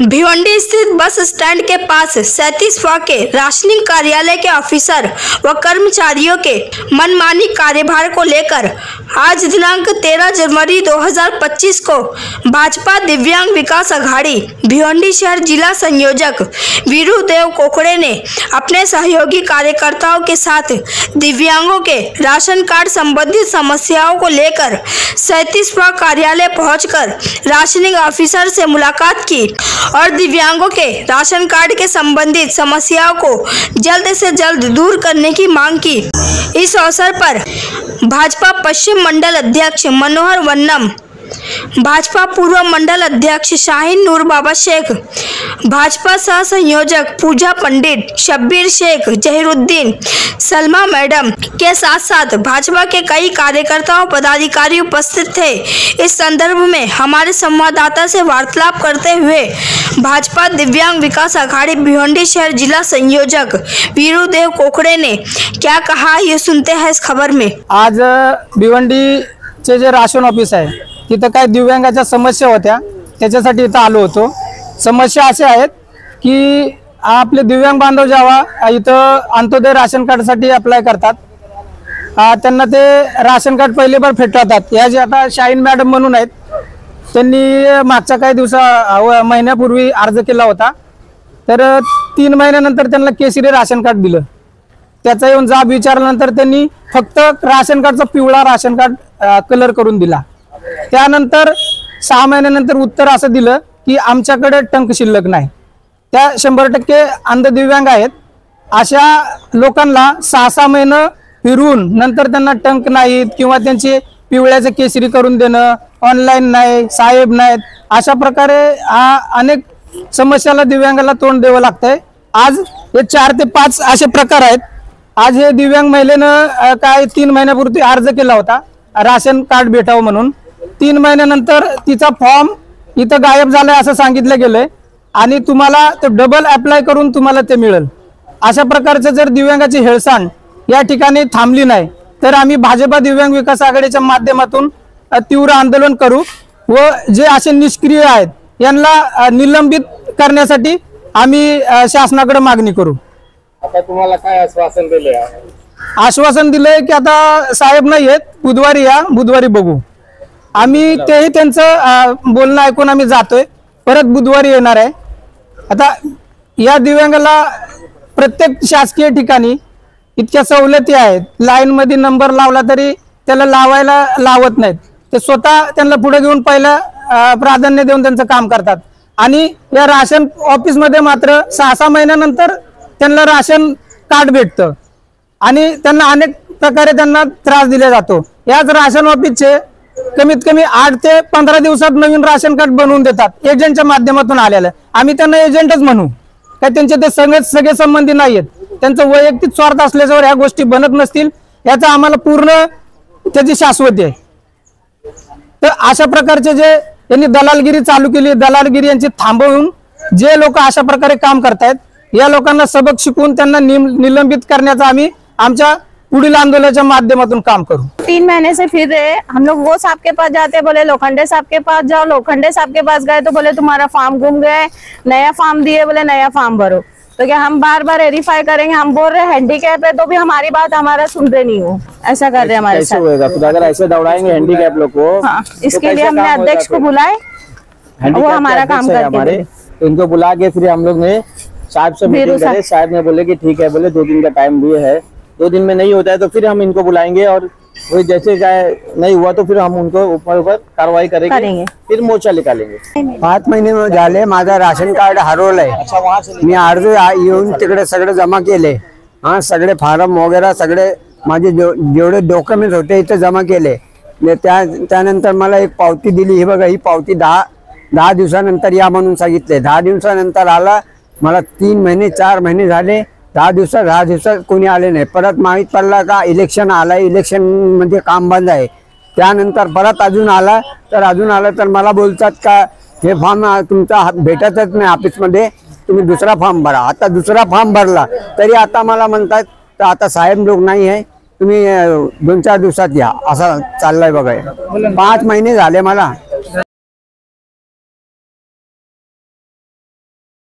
भिवंडी स्थित bus stand के pass 37वां के rationing कार्यालय के officer व कर्मचारियों के मनमानी कार्यभार को लेकर आज दिनांक 13 जनवरी 2025 को भाजपा दिव्यांग विकास अघाड़ी भिवंडी शहर जिला संयोजक वीरूदेव कोकड़े ने अपने सहयोगी कार्यकर्ताओं के साथ दिव्यांगों के राशन कार्ड संबंधित समस्याओं को लेकर 37वां कार्यालय पहुंचकर राशनिंग ऑफिसर से मुलाकात की और दिव्यांगों के राशन कार्ड के संबंधित समस्याओं को जल्द से जल्द दूर करने की मांग की। इस अवसर पर भाजपा पश्चिम मंडल अध्यक्ष मनोहर वन्नम, भाजपा पूर्व मंडल अध्यक्ष शाहीन नूर बाबा शेख, भाजपा सह संयोजक पूजा पंडित, शब्बीर शेख, जहीरुद्दीन, सलमा मैडम के साथ साथ भाजपा के कई कार्यकर्ता और पदाधिकारी उपस्थित थे। इस संदर्भ में हमारे संवाददाता से वार्तालाप करते हुए भाजपा दिव्यांग विकास अघाड़ी भिवंडी शहर जिला संयोजक वीरूदेव कोकड़े ने क्या कहा, ये सुनते हैं इस खबर में। आज भिवंडी चे जे राशन ऑफिस आहे तिथं काही दिव्यांगाच्या समस्या होत्या, त्याच्यासाठी इथं आलो होतो। समस्या अशा आहेत की आपले दिव्यांग बांधव जेव्हा इथं अंत्योदय राशन कार्डसाठी अप्लाय करतात, त्यांना ते राशन कार्ड पहिले बार फेटवतात। या जे आता शाहीन मॅडम म्हणून आहेत, त्यांनी मागच्या काही महिन्यापूर्वी अर्ज केला होता, तर 3 महिन्यानंतर त्यांना केसरी राशन कार्ड दिलं। त्याचा येऊन जाब विचारल्यानंतर त्यांनी फक्त राशन कार्डचा पिवळा राशन कार्ड कलर करून दिला। त्यानंतर 6 महिन्यानंतर उत्तर असं दिलं की आमच्याकडे टंक शिल्लक नाही। त्या 100% अंध दिव्यांग आहेत, अशा लोकांना 6 महिने फिरून नंतर त्यांना टंक नाहीत किंवा त्यांची पिवळ्याचे केसरी करून देणं, ऑनलाईन नाही, साहेब नाहीत, अशा प्रकारे अनेक समस्याला दिव्यांगाला तोंड द्यावं लागतंय। आज हे 4 ते 5 असे प्रकार आहेत। आज हे दिव्यांग महिलेनं काय 3 महिन्यापूर्वी अर्ज केला होता राशन कार्ड भेटावं म्हणून। 3 महिन्यानंतर तिचा फॉर्म इथं गायब झालाय असं सांगितलं गेलंय आणि तुम्हाला ते डबल अप्लाय करून तुम्हाला ते मिळेल। अशा प्रकारचं जर दिव्यांगाची हेळसांड या ठिकाणी थांबली नाही तर आम्ही भाजपा दिव्यांग विकास आघाडीच्या माध्यमातून तीव्र आंदोलन करू व जे असे निष्क्रिय आहेत यांना निलंबित करण्यासाठी आम्ही शासनाकडे मागणी करू। आता तुम्हाला काय आश्वासन दिले? आश्वासन दिलंय की आता साहेब नाही आहेत, बुधवारी या, बुधवारी बघू। आम्ही तेही त्यांचं बोलणं ऐकून आम्ही जातोय, परत बुधवारी येणार आहे। आता या दिव्यांगाला प्रत्येक शासकीय ठिकाणी इतक्या सवलती आहेत, लाईन मध्ये नंबर लावला तरी त्याला लावायला लावत नाहीत, ते स्वतः त्यांना पुढे घेऊन पहिला प्राधान्य देऊन त्यांचं काम करतात। आणि या राशन ऑफिस मध्ये मात्र 6 महिन्यानंतर त्यांना राशन कार्ड भेटतं आणि त्यांना अनेक प्रकारे त्यांना त्रास दिला जातो। याच राशन ऑफिसचे कमीत कमी 8 ते 15 दिवसात नवीन राशन कार्ड बनवून देतात एजंटच्या माध्यमातून आलेलं। आम्ही त्यांना एजंटच म्हणू, काय त्यांचे ते सगळे संबंधी नाहीयेत, त्यांचं वैयक्तिक स्वार्थ असल्यावर ह्या गोष्टी बनत नसतील याचा आम्हाला पूर्ण त्याची शाश्वती आहे। तर अशा प्रकारचे जे यांनी दलालगिरी चालू केली, दलालगिरी यांची थांबवून जे लोक अशा प्रकारे काम करतायत या लोकांना सबक शिकवून त्यांना निलंबित करण्याचा आम्ही आमच्या पुढील आंदोलनाच्या माध्यमातून काम करू। 3 महीने से फिर रहे हम लोग, वो साहब के पास जाते, बोले लोखंडे साहब के पास जाओ, लोखंडे साहब के पास गए तो बोले तुम्हारा फॉर्म गुम गए, नया फॉर्म दिए, बोले नया फॉर्म भरो। तो क्या हम बार बार वेरीफाई करेंगे? हम बोल रहे हैंडीकैप है तो भी हमारी बात हमारा सुन रहे नहीं हो, ऐसा कर रहे हमारे साथ। तो अगर ऐसे दौड़ाएंगे हैंडीकैप लोग को, हाँ, इसके लिए हमने अध्यक्ष को बुलाए, वो हमारा काम करके इनको बुला के फिर हम लोग ने साहब से मीटिंग करे। साहब ने बोले कि ठीक है, बोले 2 दिन का टाइम दिए है, 2 दिन में नहीं होता है तो फिर हम इनको बुलाएंगे और वो जैसे चाहे नहीं हुआ तो फिर हम उनको ऊपर कार्रवाई करेंगे, फिर मोर्चा निकालेंगे। 5 महिने झाले माझा राशन कार्ड हरवलंय। मी अर्ज येऊन तिकडे सगळे जमा केले, सगळे फॉर्म वगैरे सगळे माझे जेवढे डॉक्युमेंट होते इथे जमा केले। त्यानंतर मला एक पावती दिली, हे बघा ही पावती 10 दिवसानंतर या म्हणून सांगितले। 10 दिवसानंतर आला, मला 3 महिने 4 महिने झाले, 10 दिवसात कोणी आले नाही। परत माहित पडला का इलेक्शन आलाय, इलेक्शन म्हणजे काम बंद आहे। त्यानंतर परत अजून आला तर मला बोलतात का हे फॉर्म तुमचा भेटतच नाही ऑफिसमध्ये, तुम्ही दुसरा फॉर्म भरा। आता दुसरा फॉर्म भरला तरी आता मला म्हणतात तर आता साहेब लोक नाही आहे, तुम्ही 2-4 दिवसात या, असं चाललंय बघा। 5 महिने झाले मला।